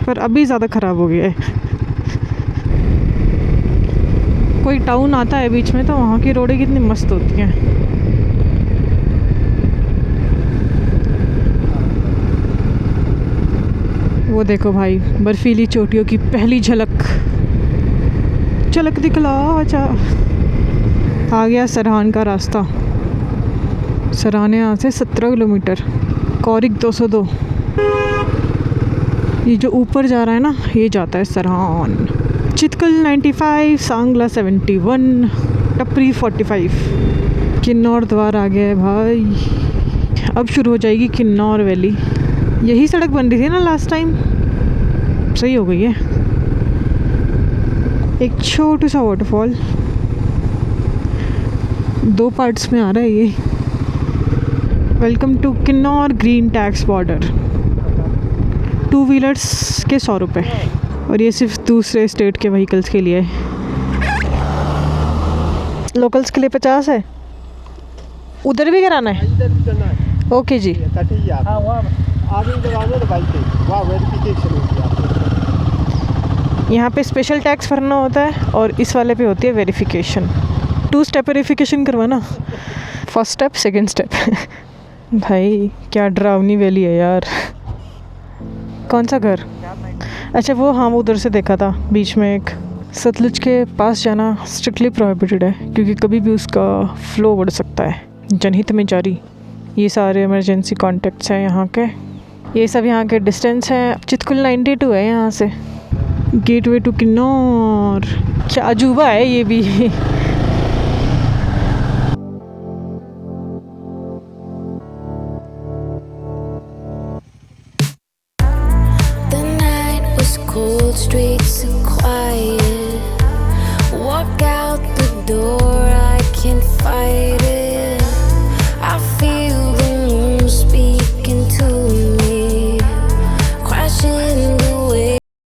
पर अभी ज़्यादा ख़राब हो गया है। कोई टाउन आता है बीच में तो वहाँ की रोडें कितनी मस्त होती हैं। वो देखो भाई, बर्फीली चोटियों की पहली झलक दिखला। अच्छा आ गया सरहान का रास्ता। सरहान यहाँ से 17 किलोमीटर, कौरिक 202। ये जो ऊपर जा रहा है ना, ये जाता है सरहान। चितकल 95, सांगला 71, टपरी 45। किन्नौर द्वार आ गया है भाई। अब शुरू हो जाएगी किन्नौर वैली। यही सड़क बन रही थी ना लास्ट टाइम, सही हो गई है। एक छोटू सा वाटरफॉल, 2 पार्ट्स में आ रहा है ये। Welcome to Kinnaur green tax border. 2 wheelers के 100 रुपये, और ये सिर्फ दूसरे स्टेट के व्हीकल्स के लिए है। लोकल्स के लिए 50 है। उधर भी कराना है? इधर भी करना है। ओके जी। हाँ, वहाँ आगे लगाओगे तो बाइक पे वहाँ वेरिफिकेशन होती है। यहाँ पे स्पेशल टैक्स भरना होता है और इस वाले पे होती है वेरिफिकेशन। 2 स्टेप वेरिफिकेशन करवाना, फर्स्ट स्टेप, सेकंड स्टेप। भाई क्या डरावनी वैली है यार। कौन सा घर? अच्छा वो, हाँ वो उधर से देखा था बीच में एक। सतलुज के पास जाना स्ट्रिक्टली प्रोहिबिटेड है, क्योंकि कभी भी उसका फ्लो बढ़ सकता है। जनहित में जारी। ये सारे इमरजेंसी कॉन्टेक्ट्स हैं यहाँ के। ये सब यहाँ के डिस्टेंस हैं। चितकुल 92 है यहाँ से। Gateway to Kinnaur. क्या अजूबा है ये भी। The night was cold, streets are quiet. Walk out the door, I can't fight it. I feel the moon speaking to me, crashing the way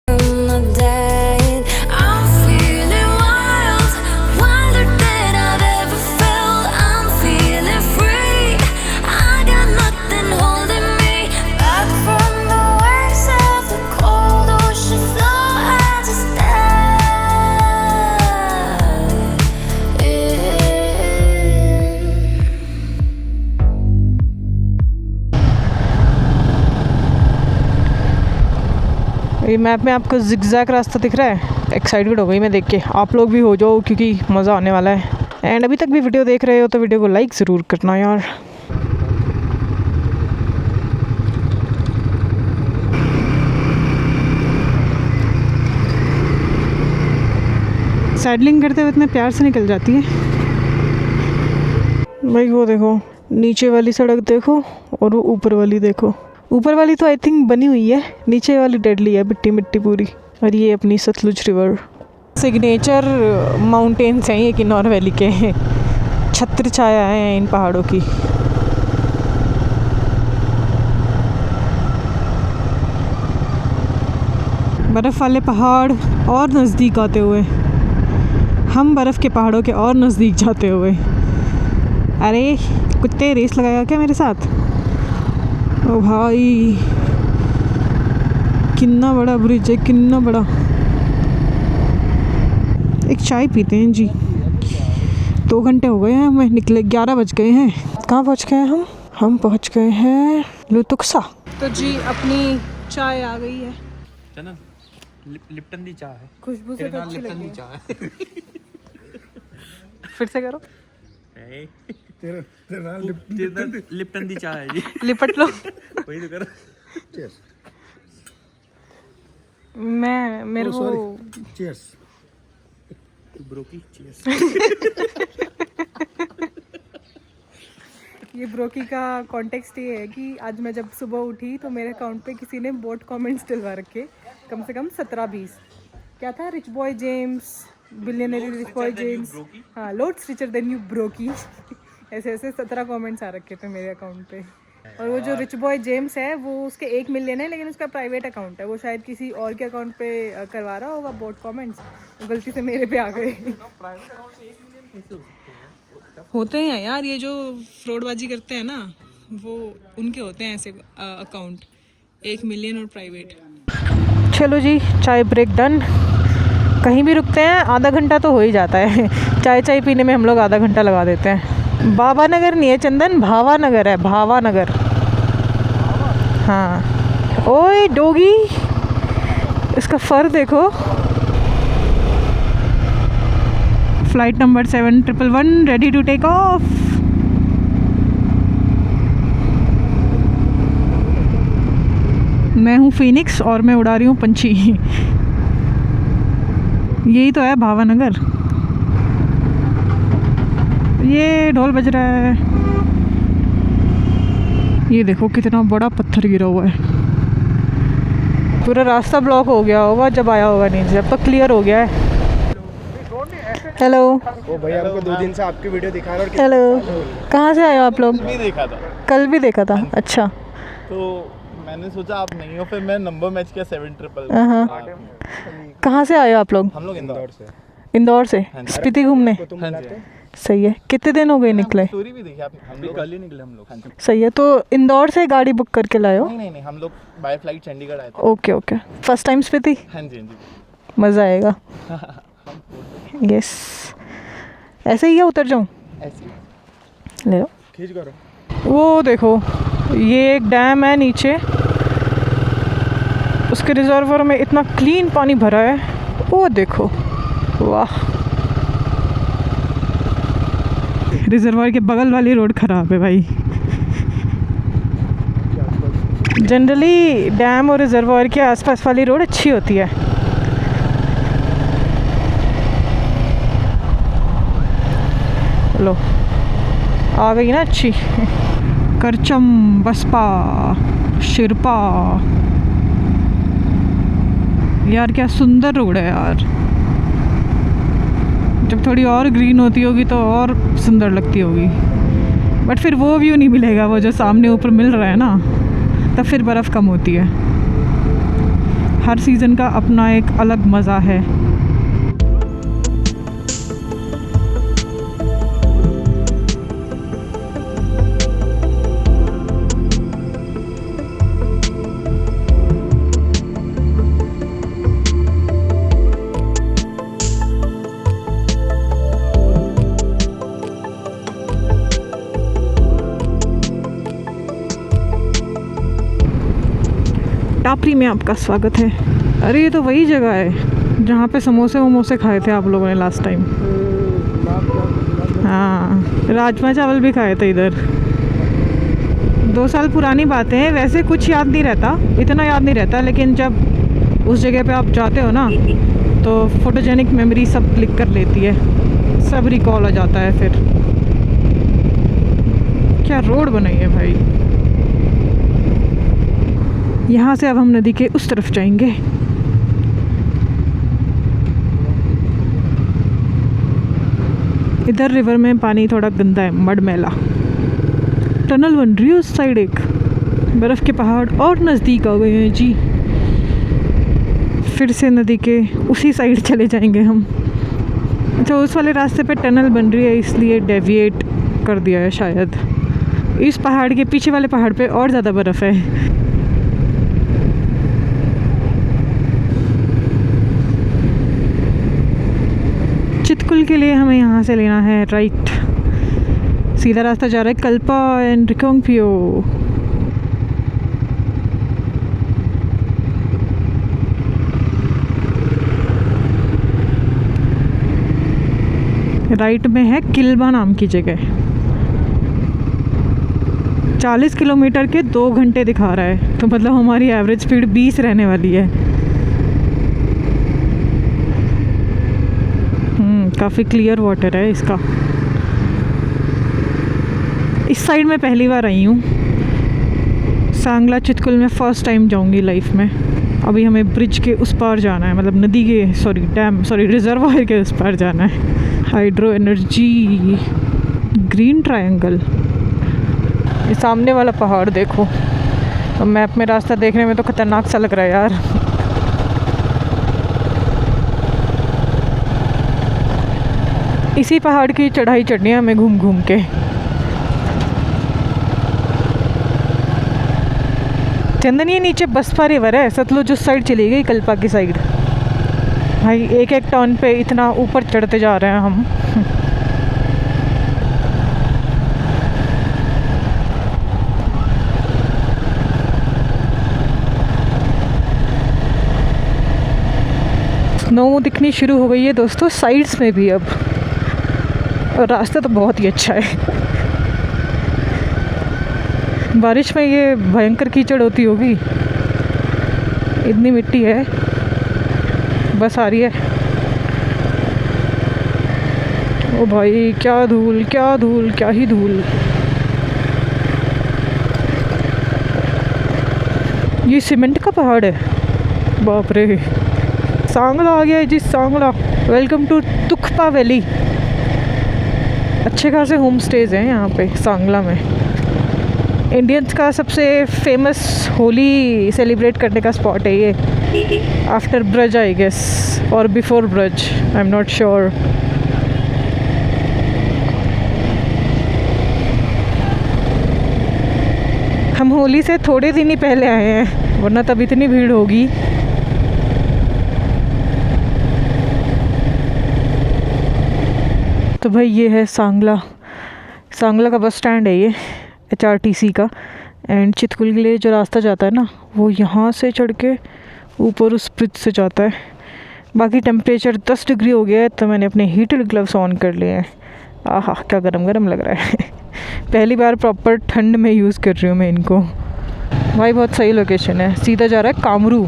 I'm not dying. I'm feeling wild, wilder than I've ever felt. I'm feeling free, I got nothing holding me back from the waves of the cold ocean floor. I just dive in. ये map में आपको zigzag रास्ता दिख रहा है। Excited हो गई मैं देख के। आप लोग भी हो जाओ, क्योंकि मज़ा आने वाला है। एंड अभी तक भी वीडियो देख रहे हो तो वीडियो को लाइक ज़रूर करना यार। सैडलिंग करते हुए इतने प्यार से निकल जाती है भाई। वो देखो, नीचे वाली सड़क देखो और वो ऊपर वाली देखो। ऊपर वाली तो आई थिंक बनी हुई है, नीचे वाली डेडली है, मिट्टी मिट्टी पूरी। और ये अपनी सतलुज रिवर। सिग्नेचर माउंटेन्स हैं ये किन्नौर वैली के। छत्र छाया है इन पहाड़ों की। बर्फ़ वाले पहाड़ और नज़दीक आते हुए, हम बर्फ़ के पहाड़ों के और नज़दीक जाते हुए। अरे कुत्ते रेस लगाया क्या मेरे साथ? ओ भाई कितना बड़ा ब्रिज है, कितना बड़ा। एक चाय पीते हैं जी। 2 घंटे हो गए हैं हमें निकले, 11 बज गए हैं। कहाँ पहुँच गए हैं हम पहुँच गए हैं लुतुक्सा। तो जी अपनी चाय आ गई है। चना लिप्टन दी चाय है। खुशबू से तो अच्छी लगी है। चाय फिर से करो। लिप्टन दी चाय है जी। लिपट लो। वही तो करो। मैं मेरे को चीयर्स। ब्रोकी चीयर्स। ये ब्रोकी का कॉन्टेक्स्ट ये है कि आज मैं जब सुबह उठी तो मेरे अकाउंट पे किसी ने बोट कमेंट्स डलवा रखे, कम से कम 17-20। क्या था? Rich boy James, billionaire rich boy James, हाँ लोड्स रिचर देन यू ब्रोकी। ऐसे ऐसे 17 कमेंट्स आ रखे थे मेरे अकाउंट पे। और वो जो रिच बॉय जेम्स है वो उसके 1 मिलियन है, लेकिन उसका प्राइवेट अकाउंट है। वो शायद किसी और के अकाउंट पे करवा रहा होगा बोट कमेंट्स, गलती से मेरे पे आ गए। होते हैं यार ये जो फ्रॉडबाजी करते हैं ना, वो उनके होते हैं ऐसे अकाउंट, 1 मिलियन और प्राइवेट। चलो जी चाय ब्रेक डन। कहीं भी रुकते हैं आधा घंटा तो हो ही जाता है। चाय पीने में हम लोग आधा घंटा लगा देते हैं। बाबा नगर नहीं है चंदन, भावा नगर है, भावा नगर। हाँ ओए डोगी, इसका फर देखो, flight number 7111 ready to take off. मैं हूँ फिनिक्स और मैं उड़ा रही हूँ पंछी। यही तो है भावनगर। ये ढोल बज रहा है। ये देखो कितना बड़ा पत्थर गिरा हुआ है। पूरा रास्ता ब्लॉक हो गया होगा जब आया होगा नीचे, अब तो क्लियर हो गया है। हेलो। वो भैया हमको 2 दिन से आपकी वीडियो दिखा रहे और हेलो, कहाँ से आए हो आप लोग? भी देखा था कल भी देखा था। अच्छा, तो मैंने सोचा आप नहीं हो, फिर मैं नंबर मैच किया 7 हाँ। कहाँ से आए हो आप लोग? हम लोग इंदौर से। इंदौर से स्पीति घूमने? हाँ जी। सही है। कितने दिन हो गए निकले? स्टोरी भी देखी आपने? हम लोग कल ही निकले हम लोग। हाँ जी। सही है। तो इंदौर से गाड़ी बुक करके लाए हो? नहीं हम लोग बाय फ्लाइट चंडीगढ़ आए थे। Okay okay. First time Spiti? हाँ जी। मज़ा आएगा। यस। ऐसे ही है, उतर जाऊँ? ऐसे ले लो, खींच करो। वो देखो ये एक डैम है नीचे, उसके रिजर्वर में इतना क्लीन पानी भरा है। वो देखो, वाह। रिजर्वर के बगल वाली रोड ख़राब है भाई। जनरली डैम और रिजर्वर के आसपास वाली रोड अच्छी होती है। लो आ गई ना अच्छी। करचम, बसपा, शिरपा। यार क्या सुंदर रोड है यार। जब थोड़ी और ग्रीन होती होगी तो और सुंदर लगती होगी, बट फिर वो व्यू नहीं मिलेगा वो जो सामने ऊपर मिल रहा है ना, तब फिर बर्फ़ कम होती है। हर सीज़न का अपना एक अलग मज़ा है। टापरी में आपका स्वागत है। अरे ये तो वही जगह है जहाँ पे समोसे वमोसे खाए थे आप लोगों ने लास्ट टाइम। हाँ, राजमा चावल भी खाए थे इधर। 2 साल पुरानी बातें हैं, वैसे कुछ याद नहीं रहता, इतना याद नहीं रहता, लेकिन जब उस जगह पे आप जाते हो ना तो फोटोजेनिक मेमोरी सब क्लिक कर लेती है, सब रिकॉल आ जाता है। फिर क्या रोड बनाई है भाई। यहाँ से अब हम नदी के उस तरफ जाएंगे। इधर रिवर में पानी थोड़ा गंदा है, मड मैला। टनल बन रही है उस साइड, एक बर्फ़ के पहाड़ और नज़दीक आ गए हैं जी। फिर से नदी के उसी साइड चले जाएंगे हम। अच्छा, उस वाले रास्ते पे टनल बन रही है इसलिए डेविएट कर दिया है शायद। इस पहाड़ के पीछे वाले पहाड़ पे और ज़्यादा बर्फ़ है। चितकुल के लिए हमें यहाँ से लेना है राइट। सीधा रास्ता जा रहा है कल्पा एंड रिकोंगपियो। राइट में है किल्बा नाम की जगह। 40 किलोमीटर के 2 घंटे दिखा रहा है, तो मतलब हमारी एवरेज स्पीड 20 रहने वाली है। काफ़ी क्लियर वाटर है इसका। इस साइड में पहली बार आई हूँ। सांगला चितकुल में फ़र्स्ट टाइम जाऊँगी लाइफ में। अभी हमें ब्रिज के उस पार जाना है, मतलब नदी के रिजर्वायर के उस पार जाना है। Hydro energy green triangle. ये सामने वाला पहाड़ देखो, तो मैप में रास्ता देखने में तो ख़तरनाक सा लग रहा है यार। इसी पहाड़ की चढ़ाई चढ़नी है हमें घूम घूम के। चंदन, ये नीचे बसपा रिवर है, सतलुज उस साइड चली गई, कल्पा की साइड। भाई एक एक टर्न पे इतना ऊपर चढ़ते जा रहे हैं हम। स्नो दिखनी शुरू हो गई है दोस्तों, साइड्स में भी। अब और रास्ता तो बहुत ही अच्छा है। बारिश में ये भयंकर कीचड़ होती होगी, इतनी मिट्टी है। बस आ रही है। ओ भाई क्या धूल, क्या धूल, क्या ही धूल। ये सीमेंट का पहाड़ है, बाप रे। सांगला आ गया है ji, Sangla. Welcome to Tukpa valley. अच्छे खासे होम स्टेज हैं यहाँ पे सांगला में। इंडियंस का सबसे फेमस होली सेलिब्रेट करने का स्पॉट है ये, आफ्टर ब्रज आई गेस, और before Braj, I am not sure. हम होली से थोड़े दिन ही पहले आए हैं, वरना तब इतनी भीड़ होगी। तो भाई ये है सांगला। सांगला का बस स्टैंड है ये, HRTC का। एंड चितकुल के लिए जो रास्ता जाता है ना, वो यहाँ से चढ़ के ऊपर उस ब्रिज से जाता है। बाकी टेम्परेचर 10 डिग्री हो गया है, तो मैंने अपने हीटेड ग्लव्स ऑन कर लिए हैं। आहा क्या गरम गरम लग रहा है। पहली बार प्रॉपर ठंड में यूज़ कर रही हूँ मैं इनको। भाई बहुत सही लोकेशन है, सीधा जा रहा है कामरू।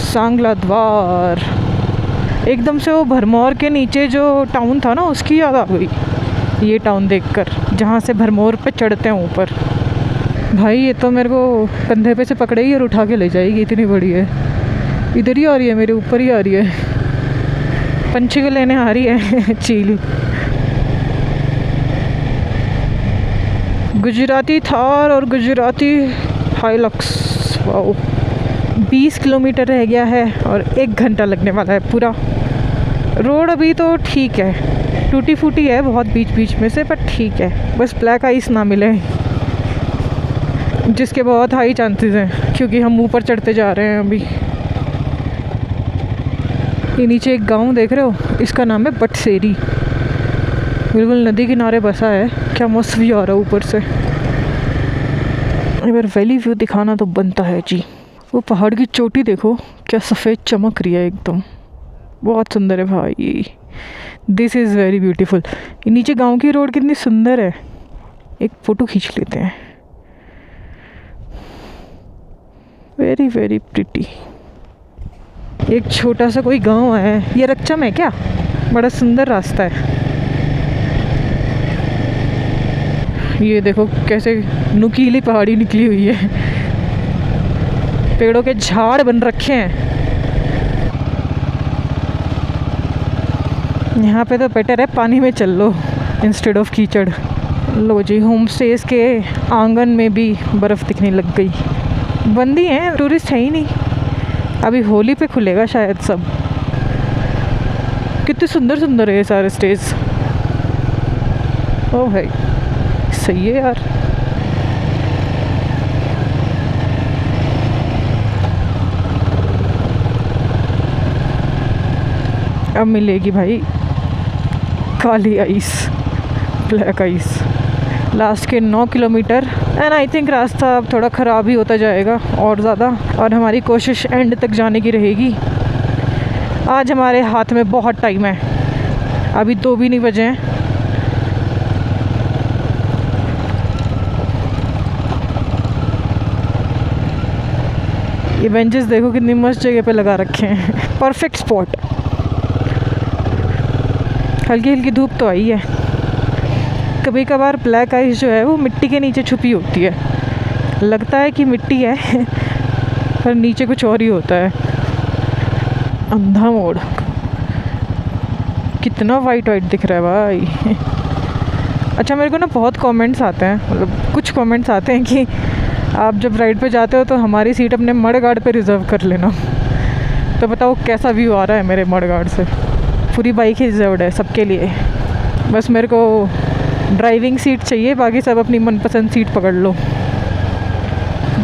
सांगला द्वार। एकदम से वो भरमौर के नीचे जो टाउन था ना, उसकी याद आ गई ये टाउन देखकर, जहाँ से भरमौर पे चढ़ते हैं ऊपर। भाई ये तो मेरे को कंधे पे से पकड़ेगी और उठा के ले जाएगी, इतनी बड़ी है। इधर ही आ रही है, मेरे ऊपर ही आ रही है। पंछी को लेने आ रही है चील। गुजराती थार और गुजराती हाइलक्स। वाओ, 20 किलोमीटर रह गया है और 1 घंटा लगने वाला है पूरा। रोड अभी तो ठीक है, टूटी फूटी है बहुत बीच बीच में से, पर ठीक है। बस ब्लैक आइस ना मिले, जिसके बहुत हाई चांसेस हैं, क्योंकि हम ऊपर चढ़ते जा रहे हैं अभी। ये नीचे एक गांव देख रहे हो, इसका नाम है बटसेरी। बिल्कुल नदी किनारे बसा है। क्या मस्त व्यू आ रहा है ऊपर से। एक बार वैली व्यू दिखाना तो बनता है जी। वो पहाड़ की चोटी देखो, क्या सफ़ेद चमक रही है एकदम, बहुत सुंदर है भाई। This is very beautiful. ये नीचे गांव की रोड कितनी सुंदर है। एक फ़ोटो खींच लेते हैं। Very very pretty. एक छोटा सा कोई गांव है, ये रक्षम है क्या? बड़ा सुंदर रास्ता है। ये देखो कैसे नुकीली पहाड़ी निकली हुई है, पेड़ों के झाड़ बन रखे हैं। यहाँ पे तो बेटर है पानी में चल लो इंस्टेड ऑफ कीचड़। लो जी, होम स्टेज के आंगन में भी बर्फ़ दिखने लग गई। बंदी हैं, टूरिस्ट है ही नहीं। अभी होली पे खुलेगा शायद सब। कितने सुंदर सुंदर है ये सारे स्टेज। ओ भाई सही है यार। अब मिलेगी भाई काली आइस, ब्लैक आइस। लास्ट के 9 किलोमीटर एंड आई थिंक रास्ता अब थोड़ा ख़राब ही होता जाएगा और ज़्यादा, और हमारी कोशिश एंड तक जाने की रहेगी। आज हमारे हाथ में बहुत टाइम है, अभी 2 भी नहीं बजे हैं। ये बेंचेस देखो कितनी मस्त जगह पे लगा रखे हैं, परफेक्ट स्पॉट। हल्की हल्की धूप तो आई है। कभी कभार ब्लैक आइस जो है वो मिट्टी के नीचे छुपी होती है, लगता है कि मिट्टी है पर नीचे कुछ और ही होता है। अंधा मोड़, कितना वाइट वाइट दिख रहा है भाई। अच्छा, मेरे को ना बहुत कमेंट्स आते हैं, मतलब कुछ कमेंट्स आते हैं कि आप जब राइड पे जाते हो तो हमारी सीट अपने मडगार्ड पे रिज़र्व कर लेना। तो बताओ कैसा व्यू आ रहा है मेरे मडगार्ड से। पूरी बाइक ही रिजर्व्ड है सबके लिए, बस मेरे को ड्राइविंग सीट चाहिए, बाकी सब अपनी मनपसंद सीट पकड़ लो।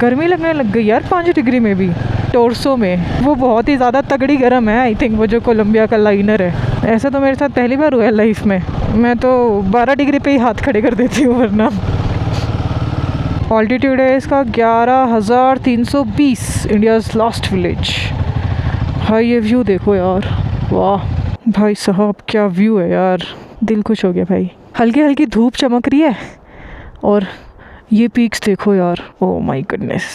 गर्मी लगने लग गई यार 5 डिग्री में भी, टोर्सो में। वो बहुत ही ज़्यादा तगड़ी गर्म है आई थिंक, वो जो कोलंबिया का लाइनर है। ऐसा तो मेरे साथ पहली बार हुआ है लाइफ में। मैं तो 12 डिग्री पे ही हाथ खड़े कर देती हूँ वरना। ऑल्टीट्यूड है इसका 11,320, इंडियाज़ लास्ट विलेज। भाई ये व्यू देखो यार, वाह भाई साहब क्या व्यू है यार, दिल खुश हो गया भाई। हल्की हल्की धूप चमक रही है और ये पीक्स देखो यार, ओ माय गुडनेस।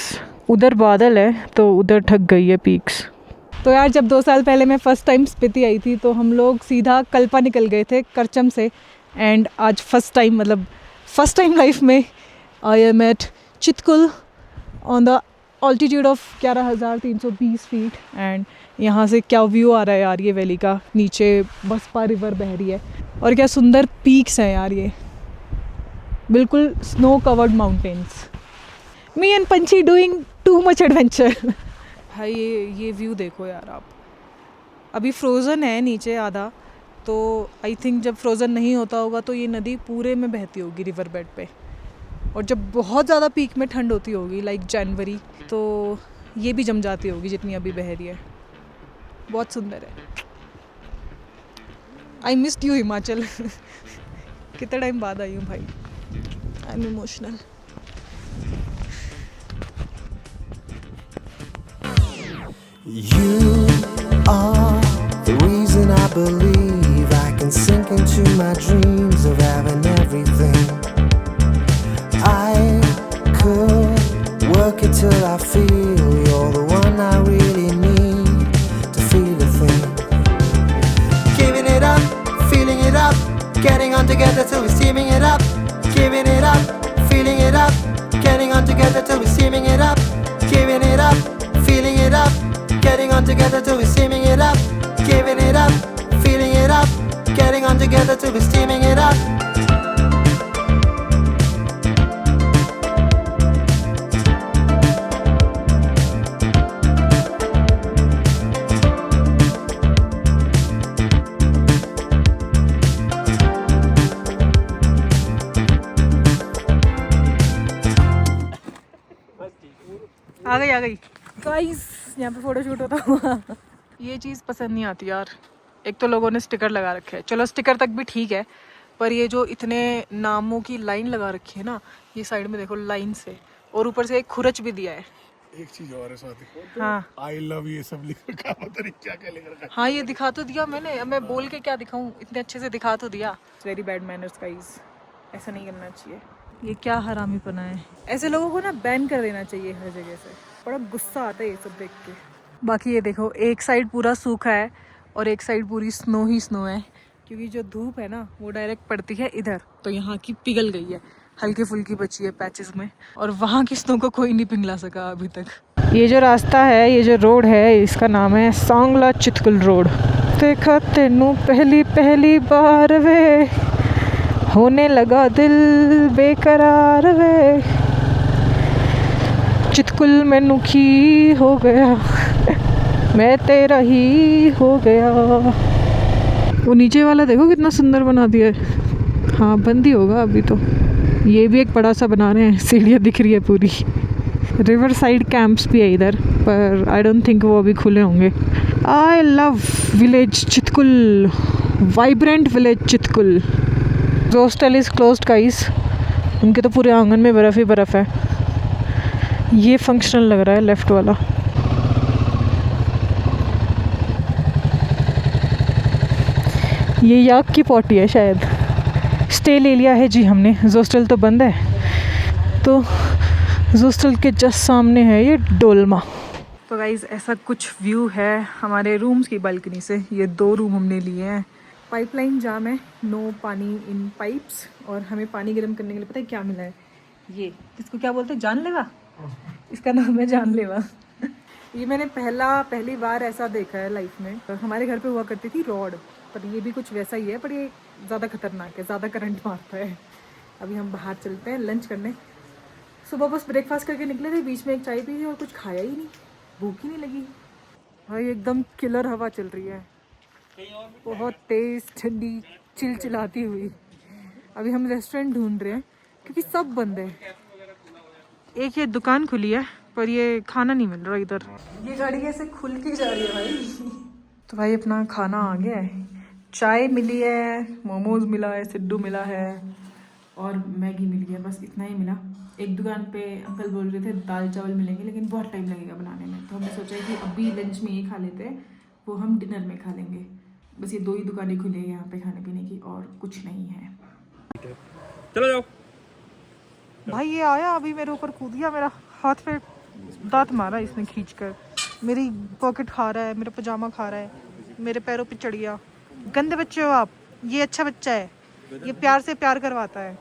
उधर बादल है तो उधर ढक गई है पीक्स। तो यार जब 2 साल पहले मैं फ़र्स्ट टाइम स्पीति आई थी तो हम लोग सीधा कल्पा निकल गए थे करचम से, एंड आज फर्स्ट टाइम लाइफ में I am at Chitkul on the altitude of 11,320 feet. And यहाँ से क्या व्यू आ रहा है यार, ये वैली का, नीचे बसपा रिवर बह रही है और क्या सुंदर पीक्स हैं यार, ये बिल्कुल snow covered mountains. Me and पंछी डूइंग टू मच एडवेंचर। भाई ये व्यू देखो यार आप, अभी फ्रोज़न है नीचे आधा, तो आई थिंक जब फ्रोज़न नहीं होता होगा तो ये नदी पूरे में बहती होगी रिवर बेड पे, और जब बहुत ज़्यादा पीक में ठंड होती होगी लाइक जनवरी, तो ये भी जम जाती होगी जितनी अभी बह रही है। बहुत सुंदर है। I missed you Himachal. कितना टाइम बाद आई हूँ भाई, I am emotional. You are the reason I believe I can sink into my dreams of having everything. I could work it till I feel you're the one I really need to feel a thing. Giving it up, feeling it up, getting on together till we're steaming it up. Giving it up, feeling it up, getting on together till we're steaming it up. Giving it up, feeling it up, getting on together till we're steaming it up. Giving it up, feeling it up, getting on together till we're steaming it up. आ गई guys, यहाँ पे photo shoot होता हुआ। ये चीज़ पसंद नहीं आती यार, एक तो लोगों ने स्टिकर लगा रखे हैं, चलो स्टिकर तक भी ठीक है, पर ये जो इतने नामों की लाइन लगा रखी है ना, ये साइड में देखो लाइन से, और ऊपर से एक खुरच भी दिया है। एक चीज और है साथ, हाँ आई लव ये सब लिख रखा, पता नहीं क्या क्या लिख रखा। हाँ ये दिखा तो दिया मैंने, अब मैं बोल के क्या दिखाऊं, इतने अच्छे से दिखा तो दिया। वेरी बैड मैनर्स गाइस, ऐसा नहीं करना चाहिए। ये क्या हरामीपना है, ऐसे लोगों को ना बैन कर देना चाहिए हर जगह से, बड़ा गुस्सा आता है ये सब देख के। बाकी ये देखो, एक साइड पूरा सूखा है और एक साइड पूरी स्नो ही स्नो है, क्योंकि जो धूप है ना वो डायरेक्ट पड़ती है इधर, तो यहाँ की पिघल गई है, हल्की फुल्की बची है पैचेस में, और वहाँ की स्नो को कोई नहीं पिघला सका अभी तक। ये जो रास्ता है, ये जो रोड है, इसका नाम है सांगला चितकुल रोड। देखा तेनू पहली बार वे, होने लगा दिल बेकरार वे, चितकुल मैनू की हो गया, मैं तेरा ही हो गया। वो नीचे वाला देखो कितना सुंदर बना दिया है। हाँ बंद ही होगा अभी तो, ये भी एक बड़ा सा बना रहे हैं, सीढ़ियाँ दिख रही है पूरी। रिवर साइड कैंप्स भी है इधर, पर आई डोंट थिंक वो अभी खुले होंगे। I love village Chitkul, vibrant village Chitkul. Hostel is closed guys, उनके तो पूरे आंगन में बर्फ़ ही बर्फ़ है। ये फंक्शनल लग रहा है लेफ़्ट वाला। ये याक की पॉटी है शायद, स्टे ले लिया है जी हमने। हॉस्टल तो बंद है, तो हॉस्टल के जस्ट सामने है ये डोलमा। तो गाइज़ ऐसा कुछ व्यू है हमारे रूम्स की बालकनी से। ये 2 रूम हमने लिए हैं। पाइपलाइन जाम है, नो पानी इन पाइप्स, और हमें पानी गर्म करने के लिए पता है क्या मिला है, ये इसको क्या बोलते हैं, जानलेवा, इसका नाम है जानलेवा। ये मैंने पहली बार ऐसा देखा है लाइफ में। हमारे घर पे हुआ करती थी रॉड, पर ये भी कुछ वैसा ही है, पर ये ज़्यादा खतरनाक है, ज़्यादा करंट मारता है। अभी हम बाहर चलते हैं लंच करने। सुबह बस ब्रेकफास्ट करके निकले थे, बीच में एक चाय पी थी और कुछ खाया ही नहीं, भूख ही नहीं लगी। भाई एकदम किलर हवा चल रही है, बहुत तेज़ ठंडी चिलचिलाती हुई। अभी हम रेस्टोरेंट ढूंढ रहे हैं क्योंकि सब बंद है। एक ये दुकान खुली है पर ये खाना नहीं मिल रहा इधर। ये गाड़ी कैसे खुल के जा रही है भाई। तो भाई अपना खाना आ गया है, चाय मिली है, मोमोज मिला है, सिड्डू मिला है और मैगी मिल गया, बस इतना ही मिला। एक दुकान पे अंकल बोल रहे थे दाल चावल मिलेंगे लेकिन बहुत टाइम लगेगा बनाने में, तो हमने सोचा कि अभी लंच में ये खा लेते हैं वो हम डिनर में खा लेंगे। बस ये 2 ही दुकानें खुली हैं यहाँ पे खाने पीने की, और कुछ नहीं है। चलो जाओ। भाई ये आया अभी मेरे ऊपर कूद गया, मेरा हाथ पे दांत मारा इसने खींच कर, मेरी पॉकेट खा रहा है, मेरा पजामा खा रहा है, मेरे पैरों पे चढ़ गया। गंदे बच्चे हो आप, ये अच्छा बच्चा है, ये प्यार से प्यार करवाता है।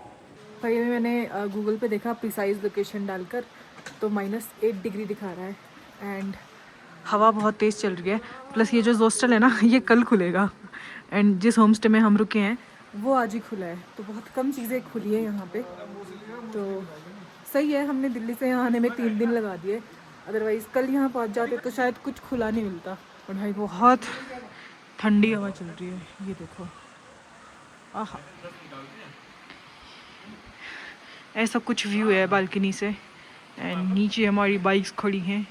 भाई अभी मैंने गूगल पे देखा प्रिसाइज लोकेशन डालकर, तो -8 डिग्री दिखा रहा है एंड हवा बहुत तेज़ चल रही है। प्लस ये जो हॉस्टल है ना, ये कल खुलेगा, एंड जिस होम स्टे में हम रुके हैं वो आज ही खुला है, तो बहुत कम चीज़ें खुली है यहाँ पे, तो सही है। हमने दिल्ली से यहाँ आने में 3 दिन लगा दिए, अदरवाइज़ कल यहाँ पहुँच जाते तो शायद कुछ खुला नहीं मिलता। और भाई बहुत ठंडी हवा चल रही है, ये देखो, आहा, ऐसा कुछ व्यू है बालकनी से, एंड नीचे हमारी बाइक्स खड़ी हैं।